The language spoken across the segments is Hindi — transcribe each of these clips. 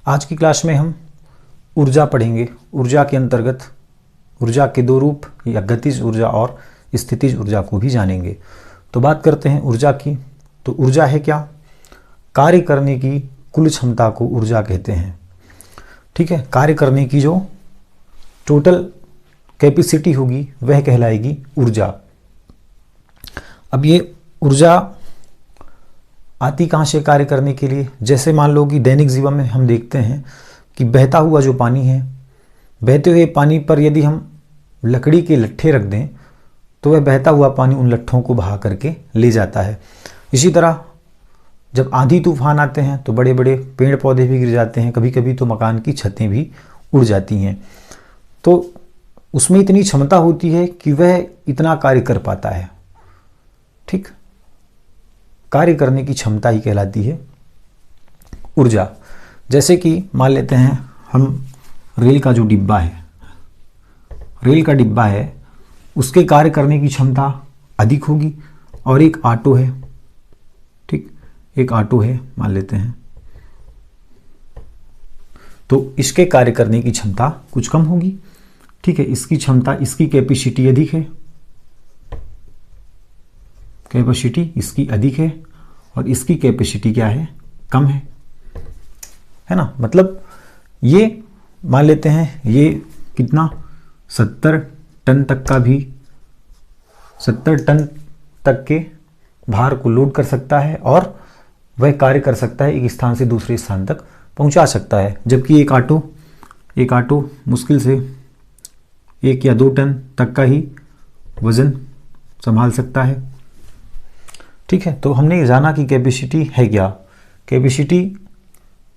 आज की क्लास में हम ऊर्जा पढ़ेंगे। ऊर्जा के अंतर्गत ऊर्जा के दो रूप या गतिज ऊर्जा और स्थितिज ऊर्जा को भी जानेंगे। तो बात करते हैं ऊर्जा की। तो ऊर्जा है क्या? कार्य करने की कुल क्षमता को ऊर्जा कहते हैं। ठीक है, कार्य करने की जो टोटल कैपेसिटी होगी वह कहलाएगी ऊर्जा। अब ये ऊर्जा आती कहाँ से कार्य करने के लिए? जैसे मान लो कि दैनिक जीवन में हम देखते हैं कि बहता हुआ जो पानी है, बहते हुए पानी पर यदि हम लकड़ी के लट्ठे रख दें तो वह बहता हुआ पानी उन लट्ठों को बहा करके ले जाता है। इसी तरह जब आंधी तूफान आते हैं तो बड़े बड़े पेड़ पौधे भी गिर जाते हैं, कभी कभी तो मकान की छतें भी उड़ जाती हैं। तो उसमें इतनी क्षमता होती है कि वह इतना कार्य कर पाता है। ठीक, कार्य करने की क्षमता ही कहलाती है ऊर्जा। जैसे कि मान लेते हैं हम रेल का जो डिब्बा है, रेल का डिब्बा है, उसके कार्य करने की क्षमता अधिक होगी। और एक ऑटो है, ठीक, एक ऑटो है मान लेते हैं, तो इसके कार्य करने की क्षमता कुछ कम होगी। ठीक है, इसकी क्षमता, इसकी कैपेसिटी अधिक है, कैपेसिटी इसकी अधिक है और इसकी कैपेसिटी क्या है? कम है ना। मतलब ये मान लेते हैं ये कितना 70 टन तक का भी 70 टन तक के भार को लोड कर सकता है और वह कार्य कर सकता है, एक स्थान से दूसरे स्थान तक पहुंचा सकता है। जबकि एक ऑटो मुश्किल से 1 या 2 टन तक का ही वजन संभाल सकता है। ठीक है, तो हमने जाना कि कैपेसिटी है क्या। कैपेसिटी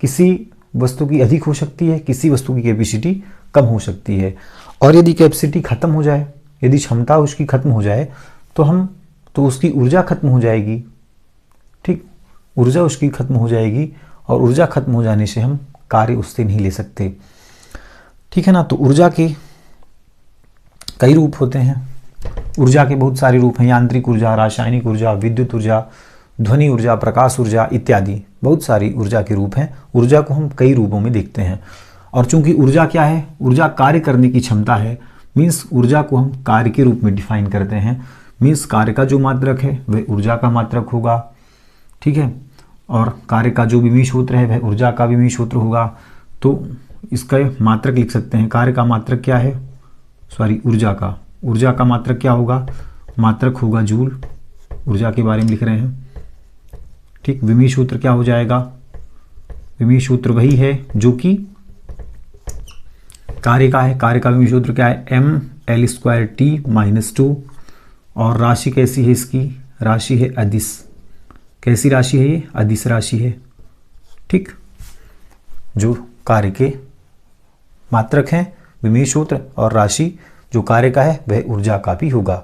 किसी वस्तु की अधिक हो सकती है, किसी वस्तु की कैपेसिटी कम हो सकती है। और यदि कैपेसिटी खत्म हो जाए, यदि क्षमता उसकी खत्म हो जाए तो उसकी ऊर्जा खत्म हो जाएगी। ठीक, ऊर्जा उसकी खत्म हो जाएगी और ऊर्जा खत्म हो जाने से हम कार्य उससे नहीं ले सकते। ठीक है ना। तो ऊर्जा के कई रूप होते हैं। ऊर्जा के बहुत सारे रूप हैं। यांत्रिक ऊर्जा, रासायनिक ऊर्जा, विद्युत ऊर्जा, ध्वनि ऊर्जा, प्रकाश ऊर्जा इत्यादि बहुत सारी ऊर्जा के रूप हैं। ऊर्जा को हम कई रूपों में देखते हैं। और चूंकि ऊर्जा क्या है? ऊर्जा कार्य करने की क्षमता है। मीन्स ऊर्जा को हम कार्य के रूप में डिफाइन करते हैं। मीन्स कार्य का जो मात्रक है वह ऊर्जा का मात्रक होगा। ठीक है, और कार्य का जो विमीय सूत्र है वह ऊर्जा का विमीय सूत्र होगा। तो इसका मात्रक लिख सकते हैं। कार्य का मात्रक क्या है? ऊर्जा का मात्रक क्या होगा? मात्रक होगा जूल। ऊर्जा के बारे में लिख रहे हैं। ठीक, विमीय सूत्र क्या हो जाएगा? विमीय सूत्र वही है जो कि कार्य का है। कार्य का विमीय सूत्र क्या है? mL²T-2। और राशि कैसी है इसकी? राशि है अदिश। कैसी राशि है ये? अदिश राशि है। ठीक, जो कार्य के मात्रक हैं विमीय सूत्र और राशि जो कार्य का है वह ऊर्जा का भी होगा।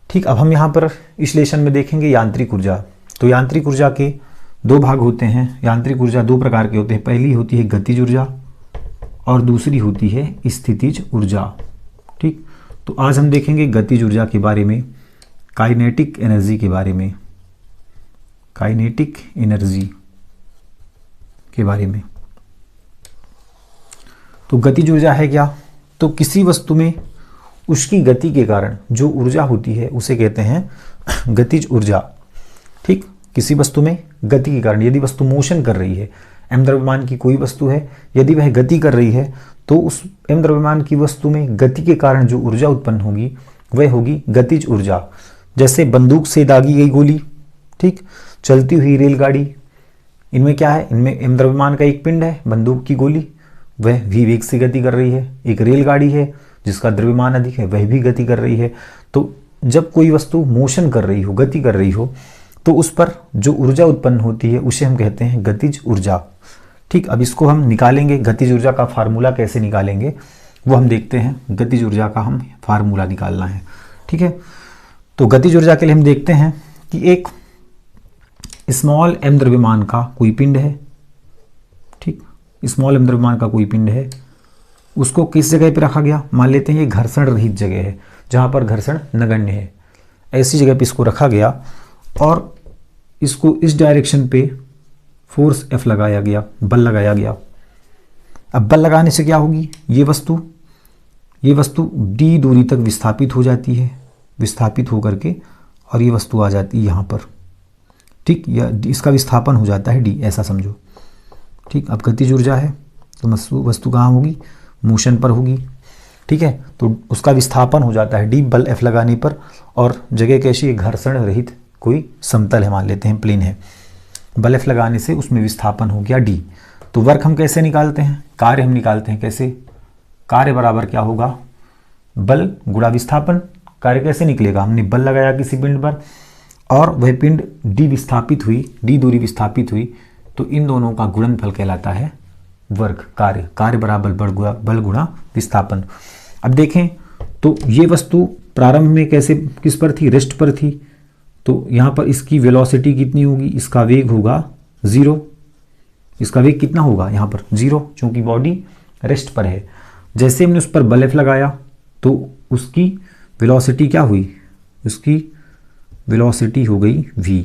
ठीक, अब हम यहाँ पर इस लेसन में देखेंगे यांत्रिक ऊर्जा। तो यांत्रिक ऊर्जा के दो भाग होते हैं। यांत्रिक ऊर्जा दो प्रकार के होते हैं। पहली होती है गतिज ऊर्जा और दूसरी होती है स्थितिज ऊर्जा। ठीक, तो आज हम देखेंगे गतिज ऊर्जा के बारे में, काइनेटिक एनर्जी के बारे में, काइनेटिक एनर्जी के बारे में। तो गतिज ऊर्जा है क्या? तो किसी वस्तु में उसकी गति के कारण जो ऊर्जा होती है उसे कहते हैं गतिज ऊर्जा। ठीक, किसी वस्तु में गति के कारण, यदि वस्तु मोशन कर रही है, एम द्रव्यमान की कोई वस्तु है, यदि वह गति कर रही है तो उस एम द्रव्यमान की वस्तु में गति के कारण जो ऊर्जा उत्पन्न होगी वह होगी गतिज ऊर्जा। जैसे बंदूक से दागी गई गोली, ठीक, चलती हुई रेलगाड़ी, इनमें क्या है? इनमें एम द्रव्यमान का एक पिंड है, बंदूक की गोली, वह भी वेग से गति कर रही है। एक रेलगाड़ी है जिसका द्रव्यमान अधिक है, वह भी गति कर रही है। तो जब कोई वस्तु मोशन कर रही हो, गति कर रही हो, तो उस पर जो ऊर्जा उत्पन्न होती है उसे हम कहते हैं गतिज ऊर्जा। ठीक, अब इसको हम निकालेंगे। गतिज ऊर्जा का फार्मूला कैसे निकालेंगे वो हम देखते हैं। गतिज ऊर्जा का हम फार्मूला निकालना है। ठीक है, तो गतिज ऊर्जा के लिए हम देखते हैं कि एक स्मॉल एम द्रव्यमान का कोई पिंड है। ठीक, स्मॉल एम द्रव्यमान का कोई पिंड है, उसको किस जगह पे रखा गया? मान लेते हैं ये घर्षण रहित जगह है, जहाँ पर घर्षण नगण्य है। ऐसी जगह पे इसको रखा गया और इसको इस डायरेक्शन पे फोर्स F लगाया गया, बल लगाया गया। अब बल लगाने से क्या होगी, ये वस्तु d दूरी तक विस्थापित हो जाती है, विस्थापित होकर के, और ये वस्तु आ जाती है यहाँ पर, ठीक, या इसका विस्थापन हो जाता है d, ऐसा समझो, ठीक। अब गतिज ऊर्जा है तो वस्तु कहाँ होगी, मोशन पर होगी, ठीक है। तो उसका विस्थापन हो जाता है d बल F लगाने पर, और जगह कैसी है, घर्षण रहित कोई समतल है, मान लेते हैं प्लेन है, बल F लगाने से उसमें विस्थापन हो गया d। तो वर्क हम कैसे निकालते हैं, कार्य हम निकालते हैं कैसे, कार्य बराबर क्या होगा, बल गुणा विस्थापन। कार्य कैसे निकलेगा, हमने बल लगाया किसी पिंड पर और वह पिंड d विस्थापित हुई, d दूरी विस्थापित हुई, तो इन दोनों का गुणनफल कहलाता है वर्क। कार्य बराबर बल गुणा विस्थापन। अब देखें तो ये वस्तु प्रारंभ में कैसे, किस पर थी, रेस्ट पर थी, तो यहाँ पर इसकी वेलोसिटी कितनी होगी, इसका वेग होगा 0, इसका वेग कितना होगा यहाँ पर 0, क्योंकि बॉडी रेस्ट पर है। जैसे हमने उस पर बल F लगाया तो उसकी वेलोसिटी क्या हुई, उसकी वेलोसिटी हो गई v,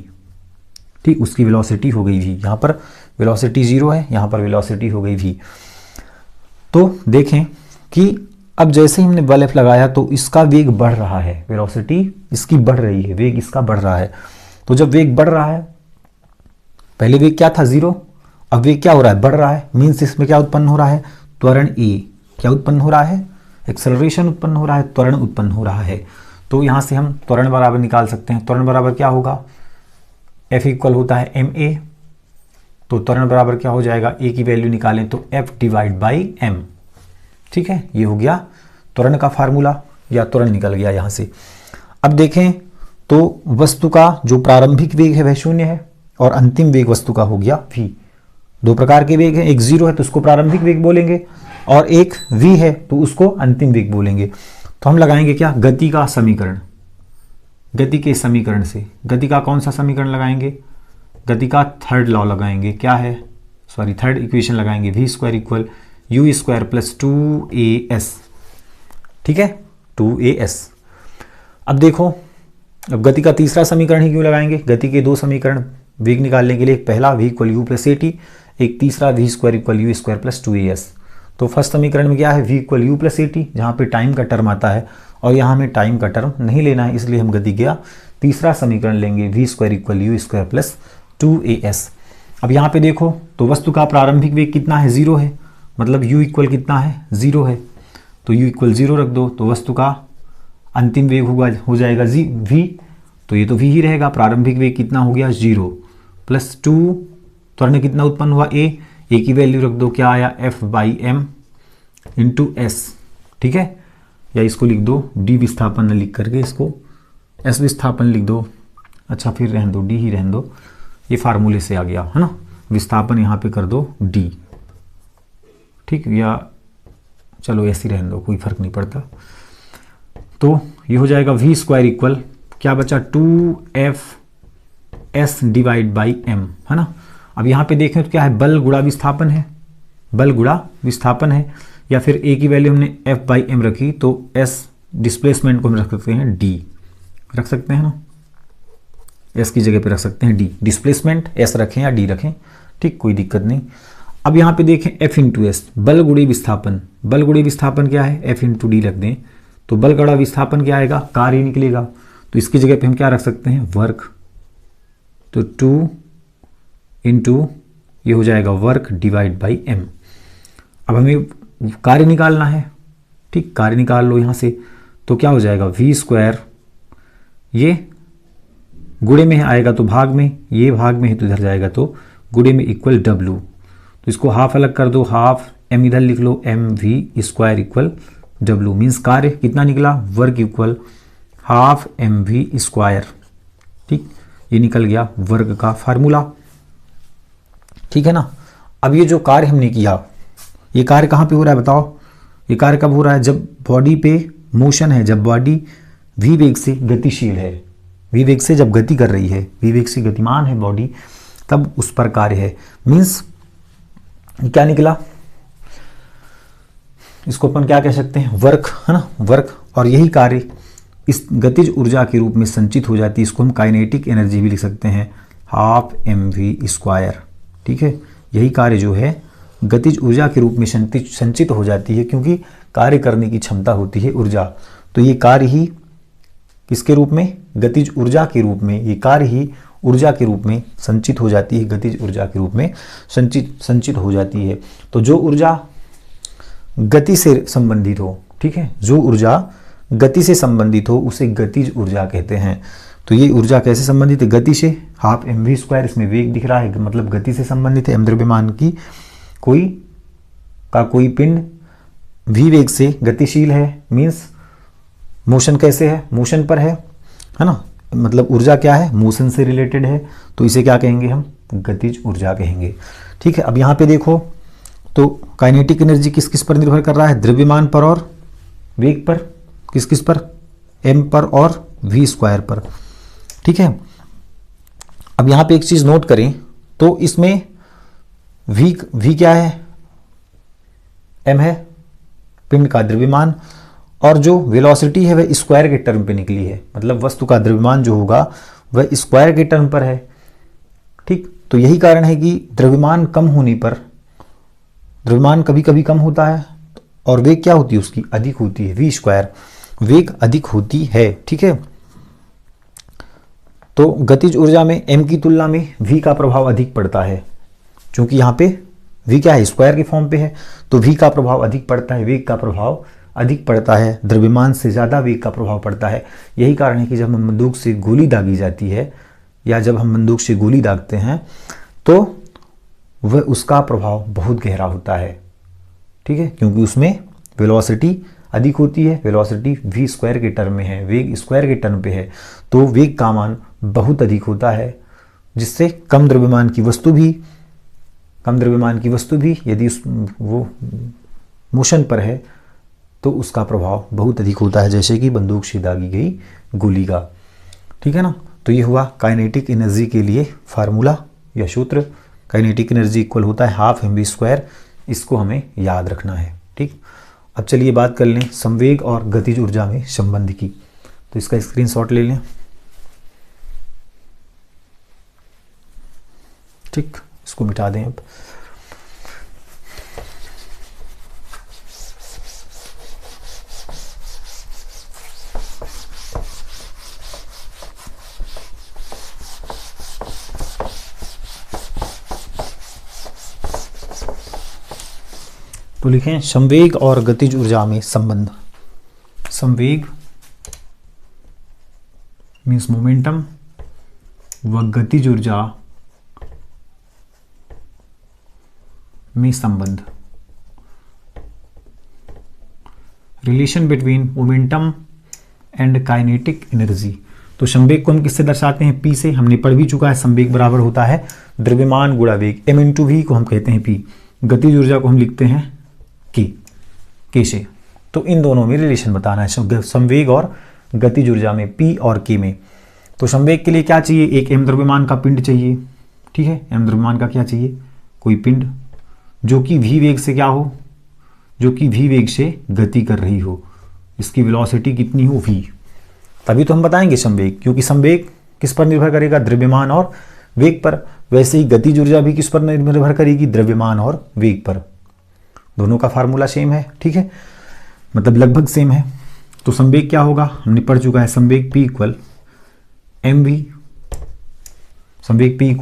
ठीक, उसकी वेलोसिटी हो गई v, यहाँ पर वेलोसिटी 0 है, यहाँ पर वेलोसिटी हो गई v। तो देखें कि अब जैसे ही हमने बल F लगाया तो इसका वेग बढ़ रहा है, वेलोसिटी इसकी बढ़ रही है, वेग इसका बढ़ रहा है। तो जब वेग बढ़ रहा है, पहले वेग क्या था 0, अब वेग क्या हो रहा है, बढ़ रहा है, मीन्स इसमें क्या उत्पन्न हो रहा है, त्वरण a, क्या उत्पन्न हो रहा है, एक्सेलरेशन उत्पन्न हो रहा है, त्वरण उत्पन्न हो रहा है। तो यहाँ से हम त्वरण बराबर निकाल सकते हैं। त्वरण बराबर क्या होगा, F इक्वल होता है ma, तो त्वरण बराबर क्या हो जाएगा, a की वैल्यू निकालें तो F डिवाइड बाई m, ठीक है। ये हो गया त्वरण का फार्मूला, या त्वरण निकल गया यहाँ से। अब देखें तो वस्तु का जो प्रारंभिक वेग है वह 0 है और अंतिम वेग वस्तु का हो गया v। दो प्रकार के वेग हैं, एक 0 है तो उसको प्रारंभिक वेग बोलेंगे और एक v है तो उसको अंतिम वेग बोलेंगे। तो हम लगाएंगे क्या, गति का समीकरण, गति के समीकरण से, गति का कौन सा समीकरण लगाएंगे, गति का थर्ड लॉ लगाएंगे, क्या है, सॉरी थर्ड इक्वेशन लगाएंगे, v square equal u square plus 2as, ठीक है, 2as। अब देखो, अब गति का तीसरा समीकरण ही क्यों लगाएंगे, गति के दो समीकरण वेग निकालने के लिए, एक पहला v equal you plus at, एक तीसरा v square equal you square plus 2as। तो फर्स्ट समीकरण में क्या है, v equal you plus at, जहाँ पे टाइम का टर्म आता है और यहाँ हमें टाइम का टर्म नहीं लेना है, इसलिए हम गति का तीसरा समीकरण लेंगे, v square equal you square plus 2as। अब यहाँ पे देखो तो वस्तु का प्रारंभिक वेग कितना है, 0 है, मतलब u इक्वल कितना है, 0 है, तो u इक्वल 0 रख दो, तो वस्तु का अंतिम वेग होगा, हो जाएगा v, तो ये तो v ही रहेगा। प्रारंभिक वेग कितना हो गया, 0 प्लस 2, त्वरण कितना उत्पन्न हुआ, a की वैल्यू रख दो, क्या आया, f by m into s, ठीक है। या इसको लिख दो d विस्थापन न लिख करके इसको s विस्थापन लिख दो, अच्छा फिर रहने दो, d ही रहने दो, ये फार्मूले से आ गया है ना, विस्थापन यहाँ पे कर दो d, ठीक, या चलो ऐसे ही रहने दो, कोई फर्क नहीं पड़ता। तो ये हो जाएगा v स्क्वायर इक्वल क्या बचा, 2f s divide by m, है ना। अब यहाँ पे देखें तो क्या है, बल गुणा विस्थापन है, बल गुणा विस्थापन है, या फिर a की वैल्यू हमने f बाई m रखी तो s डिस्प्लेसमेंट को हम रख सकते हैं d, रख सकते हैं ना, s की जगह पे रख सकते हैं d, डिस्प्लेसमेंट s रखें या d रखें, ठीक, कोई दिक्कत नहीं। अब यहाँ पे देखें f इंटू एस, बल गुणे विस्थापन, बल गुणे विस्थापन क्या है, f इंटू डी रख दें, तो बल गुणा विस्थापन क्या आएगा, कार्य निकलेगा, तो इसकी जगह पे हम क्या रख सकते हैं, वर्क, तो 2 इंटू ये हो जाएगा वर्क डिवाइड बाई m। अब हमें कार्य निकालना है, ठीक, कार्य निकाल लो यहाँ से, तो क्या हो जाएगा, v स्क्वायर, ये गुणे में आएगा तो भाग में, ये भाग में है तो इधर जाएगा तो गुणे में इक्वल w, तो इसको हाफ अलग कर दो, हाफ m इधर लिख लो, mv square equal w, means कार्य कितना निकला, work equal half mv square, ठीक, ये निकल गया वर्ग का फार्मूला, ठीक है ना। अब ये जो कार्य हमने किया, ये कार्य कहाँ पे हो रहा है बताओ, ये कार्य कब हो रहा है, जब बॉडी पे मोशन है, जब बॉडी v वेग से गतिशील है, v वेग से जब गति कर रही है, v वेग से गतिमान है बॉडी, तब उस पर कार्य है। मीन्स क्या निकला, इसको अपन क्या कह सकते हैं, वर्क, है ना, वर्क। और यही कार्य इस गतिज ऊर्जा के रूप में संचित हो जाती है, इसको हम काइनेटिक एनर्जी भी लिख सकते हैं, हाफ mv स्क्वायर, ठीक है। यही कार्य जो है गतिज ऊर्जा के रूप में संचित हो जाती है, क्योंकि कार्य करने की क्षमता होती है ऊर्जा। तो ये कार्य ही किसके रूप में, गतिज ऊर्जा के रूप में, ये कार्य ही ऊर्जा के रूप में संचित हो जाती है, गतिज ऊर्जा के रूप में संचित हो जाती है। तो जो ऊर्जा गति से संबंधित हो, ठीक है, जो ऊर्जा गति से संबंधित हो उसे गतिज ऊर्जा कहते हैं। तो ये ऊर्जा कैसे संबंधित है, गति से। हाफ mv², इसमें वेग दिख रहा है, मतलब गति से संबंधित है। m द्रव्यमान की कोई पिंड v वेग से गतिशील है, मीन्स मोशन कैसे है, मोशन पर है ना, मतलब ऊर्जा क्या है, मोशन से रिलेटेड है, तो इसे क्या कहेंगे हम, गतिज ऊर्जा कहेंगे। ठीक है, अब यहाँ पे देखो तो काइनेटिक एनर्जी किस किस पर निर्भर कर रहा है, द्रव्यमान पर और वेग पर, किस किस पर, m पर और v² पर। ठीक है, अब यहाँ पे एक चीज नोट करें तो इसमें v क्या है, m है पिंड का द्रव्यमान, और जो वेलोसिटी है वह स्क्वायर के टर्म पे निकली है, मतलब वस्तु का द्रव्यमान जो होगा वह स्क्वायर के टर्म पर है। ठीक, तो यही कारण है कि द्रव्यमान कम होने पर, द्रव्यमान कभी कभी कम होता है और वेग क्या होती है उसकी, अधिक होती है, v², वेग अधिक होती है। ठीक है, तो गतिज ऊर्जा में m की तुलना में v का प्रभाव अधिक पड़ता है, क्योंकि यहाँ पे v क्या है, स्क्वायर के फॉर्म पे है, तो v का प्रभाव अधिक पड़ता है, वेग का प्रभाव अधिक पड़ता है, द्रव्यमान से ज़्यादा वेग का प्रभाव पड़ता है। यही कारण है कि जब हम बंदूक से गोली दागी जाती है, या जब हम बंदूक से गोली दागते हैं तो वह उसका प्रभाव बहुत गहरा होता है। ठीक है, क्योंकि उसमें वेलोसिटी अधिक होती है, वेलोसिटी v² के टर्म में है, वेग स्क्वायर के टर्म पे है, तो वेग का मान बहुत अधिक होता है, जिससे कम द्रव्यमान की वस्तु भी यदि वो मोशन पर है तो उसका प्रभाव बहुत अधिक होता है, जैसे कि बंदूक से दागी गई गोली का। ठीक है ना, तो ये हुआ काइनेटिक एनर्जी के लिए फार्मूला या सूत्र। काइनेटिक एनर्जी इक्वल होता है हाफ mv², इसको हमें याद रखना है। ठीक, अब चलिए बात कर लें संवेग और गतिज ऊर्जा में संबंध की, तो इसका स्क्रीनशॉट ले लें। ठीक, इसको मिटा दें अब। तो लिखें संवेग और गतिज ऊर्जा में संबंध। संवेग मीन्स मोमेंटम व गतिज ऊर्जा में संबंध, relation between momentum and kinetic energy. तो संवेग को हम किससे दर्शाते हैं, P से, हमने पढ़ भी चुका है। संवेग बराबर होता है द्रव्यमान गुणा वेग, m × v को हम कहते हैं P। गतिज ऊर्जा को हम लिखते हैं K से। तो इन दोनों में रिलेशन बताना है, संवेग और गतिज ऊर्जा में, P और K में। तो संवेग के लिए क्या चाहिए, एक m द्रव्यमान का पिंड चाहिए। ठीक है, m द्रव्यमान का क्या चाहिए, कोई पिंड जो कि v वेग से क्या हो, जो कि v वेग से गति कर रही हो, इसकी वेलोसिटी कितनी हो, v, तभी तो हम बताएंगे संवेग। क्योंकि संवेग किस पर निर्भर करेगा, द्रव्यमान और वेग पर। वैसे ही गतिज ऊर्जा भी किस पर निर्भर करेगी, द्रव्यमान और वेग पर। दोनों का फार्मूला सेम है। ठीक है, मतलब लगभग सेम है। तो संवेग क्या होगा, हमने पढ़ चुका है, संवेग P = mv, संवेग P =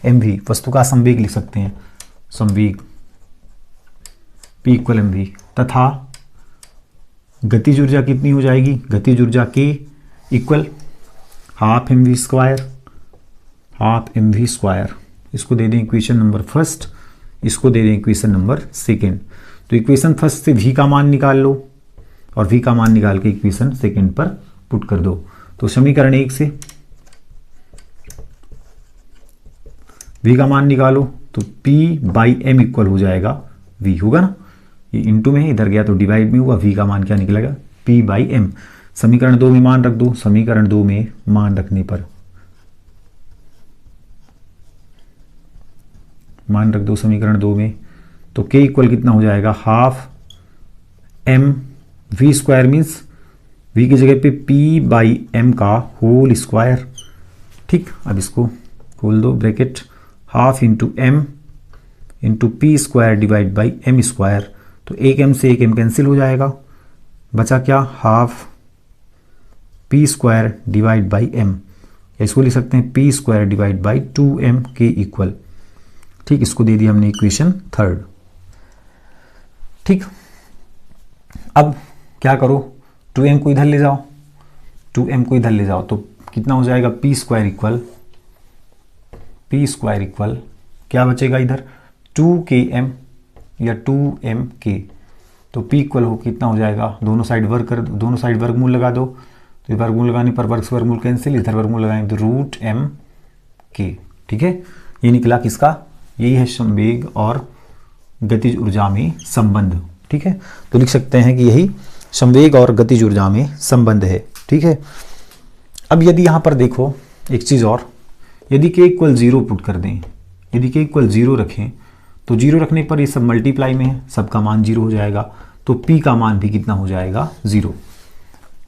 mv, वस्तु का संवेग लिख सकते हैं, संवेग P = mv। तथा गतिज ऊर्जा कितनी हो जाएगी, गतिज ऊर्जा K = हाफ mv²। इसको दे दें इक्वेशन नंबर फर्स्ट, इसको दे दें इक्वेशन नंबर सेकेंड। तो इक्वेशन फर्स्ट से v का मान निकाल लो और v का मान निकाल के इक्वेशन सेकेंड पर पुट कर दो। तो समीकरण 1 से v का मान निकालो तो P/m इक्वल हो जाएगा v, होगा ना, ये इंटू में है, इधर गया तो डिवाइड में हुआ, v का मान क्या निकलेगा, P/m। समीकरण 2 में मान रख दो, समीकरण 2 में मान रखने पर मान रख दो समीकरण 2 में, तो k इक्वल कितना हो जाएगा, हाफ mv² मीन्स v की जगह पे P/m का होल स्क्वायर। ठीक, अब इसको खोल दो ब्रैकेट, हाफ इंटू m इंटू P square divide by M square. तो एक एम से एक एम कैंसिल हो जाएगा, बचा क्या, half P square divide by M, या इसको लिख सकते हैं P square divide by 2m के इक्वल। ठीक, इसको दे दिया हमने इक्वेशन थर्ड। ठीक, अब क्या करो, 2m को इधर ले जाओ, 2m को इधर ले जाओ तो कितना हो जाएगा, पी स्क्वायर इक्वल क्या बचेगा इधर, 2km या 2mk। तो p इक्वल हो कितना हो जाएगा, दोनों साइड वर्गमूल लगा दो, तो वर्गमूल लगाने पर वर्ग से वर्गमूल कैंसिल, इधर वर्गमूल लगाएंगे तो रूट एम के। ठीक है, ये निकला किसका, यही है संवेग और गतिज ऊर्जा में संबंध। ठीक है, तो लिख सकते हैं कि यही संवेग और गतिज ऊर्जा में संबंध है। ठीक है, अब यदि यहाँ पर देखो एक चीज़ और, यदि k इक्वल 0 पुट कर दें, यदि k इक्वल 0 रखें तो 0 रखने पर ये सब मल्टीप्लाई में है, सबका मान 0 हो जाएगा, तो p का मान भी कितना हो जाएगा, 0।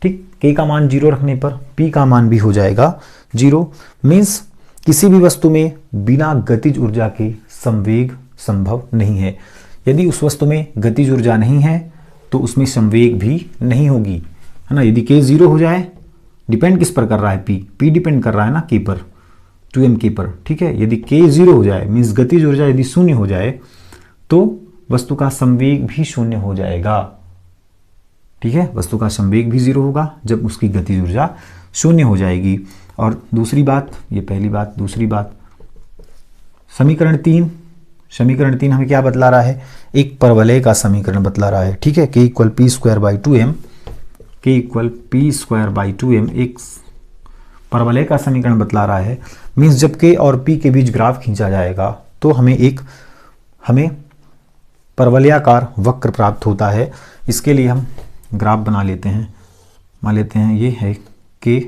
ठीक, k का मान 0 रखने पर p का मान भी हो जाएगा 0। मीन्स किसी भी वस्तु में बिना गतिज ऊर्जा के संवेग संभव नहीं है। यदि उस वस्तु में गतिज ऊर्जा नहीं है तो उसमें संवेग भी नहीं होगी, है ना। यदि k 0 हो जाए, डिपेंड किस पर कर रहा है, p डिपेंड कर रहा है ना k पर, 2mk पर। ठीक है, यदि k 0 हो जाए मीन्स गतिज ऊर्जा यदि शून्य हो जाए तो वस्तु का संवेग भी शून्य हो जाएगा। ठीक है, वस्तु का संवेग भी 0 होगा जब उसकी गतिज ऊर्जा शून्य हो जाएगी। और दूसरी बात, ये पहली बात, दूसरी बात, समीकरण 3 हमें क्या बतला रहा है, एक परवलय का समीकरण बतला रहा है। ठीक है, k equal P square by 2m, k equal P square by 2m एक परवलय का समीकरण बतला रहा है। मीन्स जब k और p के बीच ग्राफ खींचा जाएगा तो हमें परवलयाकार वक्र प्राप्त होता है। इसके लिए हम ग्राफ बना लेते हैं, मान लेते हैं ये है k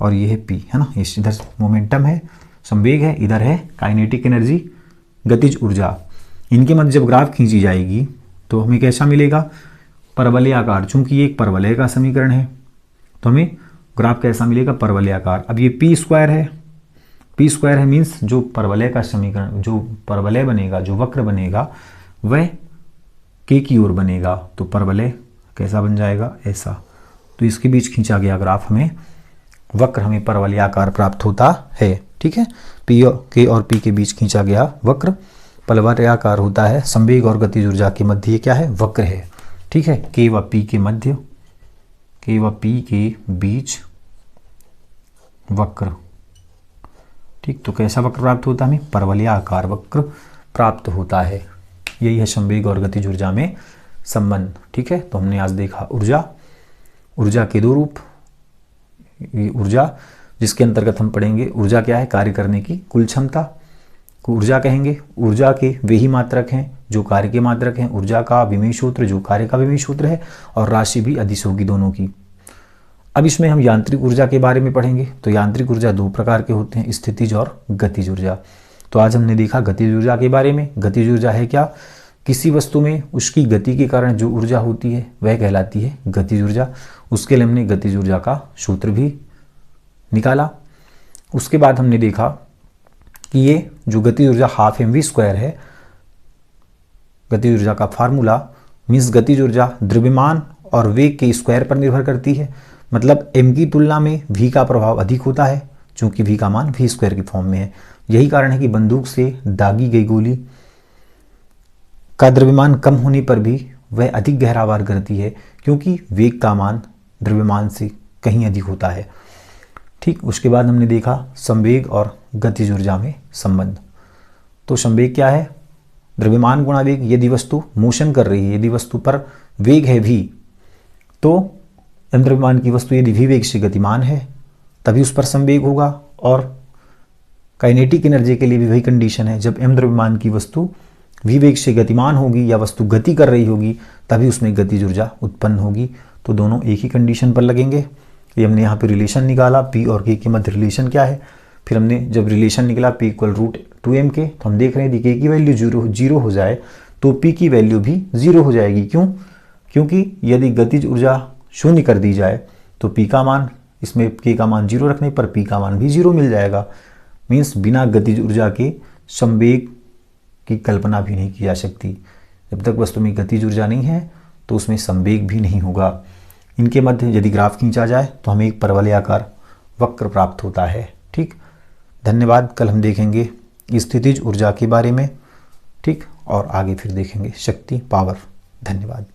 और ये है p, है ना। इधर मोमेंटम है, संवेग है, इधर है काइनेटिक एनर्जी, गतिज ऊर्जा। इनके मध्य जब ग्राफ खींची जाएगी तो हमें कैसा मिलेगा, परवलयाकार। चूंकि ये एक परवलय का समीकरण है तो हमें ग्राफ कैसा मिलेगा, परवलयाकार। अब ये पी स्क्वायर है मीन्स जो परवलय का समीकरण, जो परवलय बनेगा, जो वक्र बनेगा वह k की ओर बनेगा, तो परवलय कैसा बन जाएगा, ऐसा। तो इसके बीच खींचा गया ग्राफ हमें वक्र, हमें परवलयाकार प्राप्त होता है। ठीक है, k और p के बीच खींचा गया वक्र परवलयाकार होता है। संवेग और गतिज ऊर्जा के मध्य ये क्या है, वक्र है। ठीक है, k व p के बीच वक्र। ठीक, तो कैसा वक्र प्राप्त होता है हमें, परवलयाकार वक्र प्राप्त होता है। यही है संवेग और गतिज ऊर्जा में संबंध। ठीक है, तो हमने आज देखा ऊर्जा के दो रूप, ऊर्जा जिसके अंतर्गत हम पढ़ेंगे ऊर्जा क्या है, कार्य करने की कुल क्षमता को ऊर्जा कहेंगे। ऊर्जा के वे ही मात्रक हैं जो कार्य के मात्रक हैं, ऊर्जा का विमेय सूत्र जो कार्य का विमेय सूत्र है, और राशि भी अदिश होगी दोनों की। अब इसमें हम यांत्रिक ऊर्जा के बारे में पढ़ेंगे। तो यांत्रिक ऊर्जा दो प्रकार के होते हैं, स्थितिज और गतिज ऊर्जा। तो आज हमने देखा गतिज ऊर्जा के बारे में। गतिज ऊर्जा है क्या, किसी वस्तु में उसकी गति के कारण जो ऊर्जा होती है वह कहलाती है गतिज ऊर्जा। उसके लिए हमने गतिज ऊर्जा का सूत्र भी निकाला। उसके बाद हमने देखा कि ये जो गतिज ऊर्जा हाफ mv² है, गतिज ऊर्जा का फार्मूला मीन्स गतिज ऊर्जा द्रव्यमान और वेग के स्क्वायर पर निर्भर करती है। मतलब m की तुलना में v का प्रभाव अधिक होता है, चूंकि v का मान v² की फॉर्म में है। यही कारण है कि बंदूक से दागी गई गोली का द्रव्यमान कम होने पर भी वह अधिक गहरा वार करती है, क्योंकि वेग का मान द्रव्यमान से कहीं अधिक होता है। ठीक, उसके बाद हमने देखा संवेग और गतिज ऊर्जा में संबंध। तो संवेग क्या है, द्रव्यमान गुणा वेग। यदि वस्तु मोशन कर रही है, यदि वस्तु पर वेग है v, तो द्रव्यमान की वस्तु यदि v वेग से गतिमान है तभी उस पर संवेग होगा। और काइनेटिक एनर्जी के लिए भी वही कंडीशन है, जब m द्रव्यमान की वस्तु v वेग से गतिमान होगी या वस्तु गति कर रही होगी तभी उसमें गतिज ऊर्जा उत्पन्न होगी। तो दोनों एक ही कंडीशन पर लगेंगे। ये हमने यहाँ पे रिलेशन निकाला, p और k के मध्य रिलेशन क्या है। फिर हमने जब रिलेशन निकला p इक्वल √2m के, तो हम देख रहे हैं यदि k की वैल्यू 0 हो जाए तो p की वैल्यू भी 0 हो जाएगी। क्यों, क्योंकि यदि गतिज ऊर्जा शून्य कर दी जाए तो p का मान, इसमें k का मान 0 रखने पर p का मान भी 0 मिल जाएगा। मीन्स बिना गतिज ऊर्जा के संवेग की कल्पना भी नहीं की जा सकती। जब तक वस्तु में गतिज ऊर्जा नहीं है तो उसमें संवेग भी नहीं होगा। इनके मध्य यदि ग्राफ खींचा जाए तो हमें एक परवलयाकार वक्र प्राप्त होता है। ठीक, धन्यवाद। कल हम देखेंगे स्थितिज ऊर्जा के बारे में। ठीक, और आगे फिर देखेंगे शक्ति, पावर। धन्यवाद।